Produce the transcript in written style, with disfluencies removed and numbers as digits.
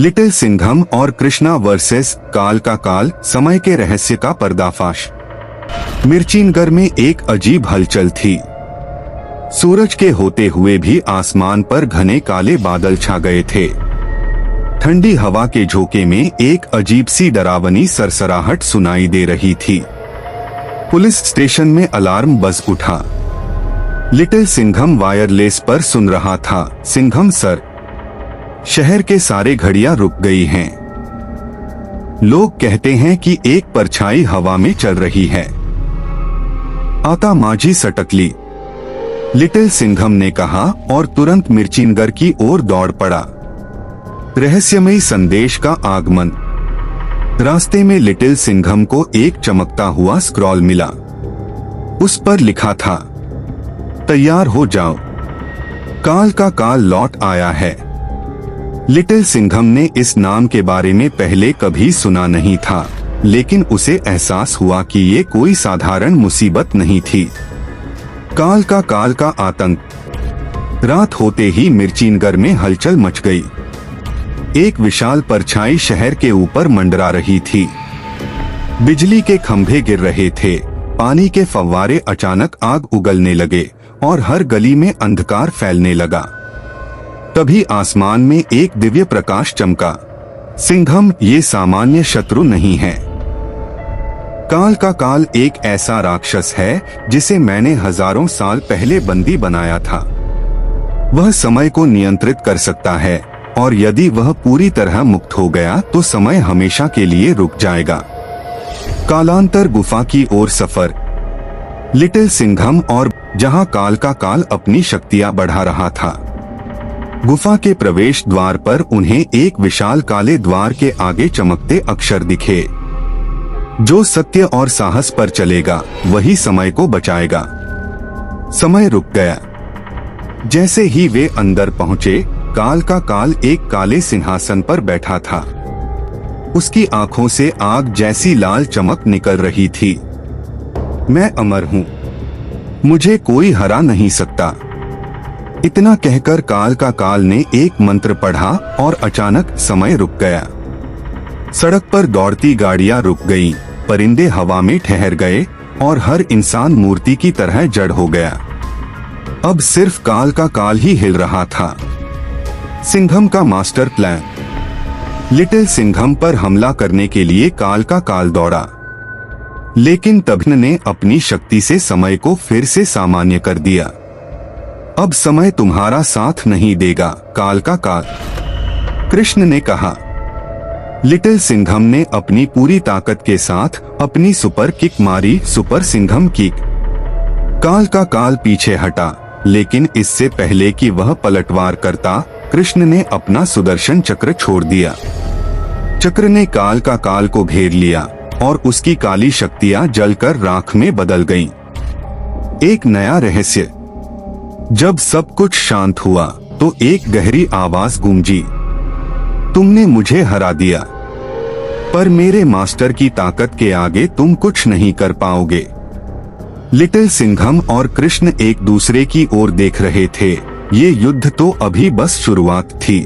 Little Singham और Krishna versus काल का काल, समय के रहस्य का पर्दाफाश। मिर्चिनगर में एक अजीब हलचल थी। सूरज के होते हुए भी आसमान पर घने काले बादल छा गए थे। ठंडी हवा के झोंके में एक अजीब सी डरावनी सरसराहट सुनाई दे रही थी। पुलिस स्टेशन में अलार्म बज उठा। लिटिल सिंघम वायरलेस पर सुन रहा था, सिंघम सर, शहर के सारे घड़ियां रुक गई हैं। लोग कहते हैं कि एक परछाई हवा में चल रही है। आता माझी सटकली, लिटिल सिंघम ने कहा और तुरंत मिर्चिनगर की ओर दौड़ पड़ा। रहस्यमयी संदेश का आगमन। रास्ते में लिटिल सिंघम को एक चमकता हुआ स्क्रॉल मिला। उस पर लिखा था, तैयार हो जाओ, काल का काल लौट आया है। लिटिल सिंघम ने इस नाम के बारे में पहले कभी सुना नहीं था, लेकिन उसे एहसास हुआ कि ये कोई साधारण मुसीबत नहीं थी। काल का आतंक। रात होते ही मिर्चिनगर में हलचल मच गई। एक विशाल परछाई शहर के ऊपर मंडरा रही थी। बिजली के खंभे गिर रहे थे, पानी के फव्वारे अचानक आग उगलने लगे और हर गली में अंधकार फैलने लगा। तभी आसमान में एक दिव्य प्रकाश चमका। सिंघम, ये सामान्य शत्रु नहीं है। काल का काल एक ऐसा राक्षस है जिसे मैंने हजारों साल पहले बंदी बनाया था। वह समय को नियंत्रित कर सकता है और यदि वह पूरी तरह मुक्त हो गया तो समय हमेशा के लिए रुक जाएगा। कालांतर गुफा की ओर सफर। लिटिल सिंघम और जहां काल का काल अपनी शक्तियां बढ़ा रहा था। गुफा के प्रवेश द्वार पर उन्हें एक विशाल काले द्वार के आगे चमकते अक्षर दिखे, जो सत्य और साहस पर चलेगा वही समय को बचाएगा। समय रुक गया। जैसे ही वे अंदर पहुंचे, काल का काल एक काले सिंहासन पर बैठा था। उसकी आंखों से आग जैसी लाल चमक निकल रही थी। मैं अमर हूं, मुझे कोई हरा नहीं सकता। इतना कहकर काल का काल ने एक मंत्र पढ़ा और अचानक समय रुक गया। सड़क पर दौड़ती गाड़ियां रुक गईं, परिंदे हवा में ठहर गए और हर इंसान मूर्ति की तरह जड़ हो गया। अब सिर्फ काल का काल ही हिल रहा था। सिंघम का मास्टर प्लान। लिटिल सिंघम पर हमला करने के लिए काल का काल दौड़ा, लेकिन तभी ने अपनी शक्ति से समय को फिर से सामान्य कर दिया। अब समय तुम्हारा साथ नहीं देगा, काल का काल, कृष्ण ने कहा। लिटिल सिंघम ने अपनी पूरी ताकत के साथ अपनी सुपर किक मारी, सुपर सिंघम किक। काल का काल पीछे हटा, लेकिन इससे पहले कि वह पलटवार करता, कृष्ण ने अपना सुदर्शन चक्र छोड़ दिया। चक्र ने काल का काल को घेर लिया और उसकी काली शक्तियां जलकर राख में बदल गईं। एक नया रहस्य। जब सब कुछ शांत हुआ तो एक गहरी आवाज गूंजी, तुमने मुझे हरा दिया, पर मेरे मास्टर की ताकत के आगे तुम कुछ नहीं कर पाओगे। लिटिल सिंघम और कृष्ण एक दूसरे की ओर देख रहे थे। ये युद्ध तो अभी बस शुरुआत थी।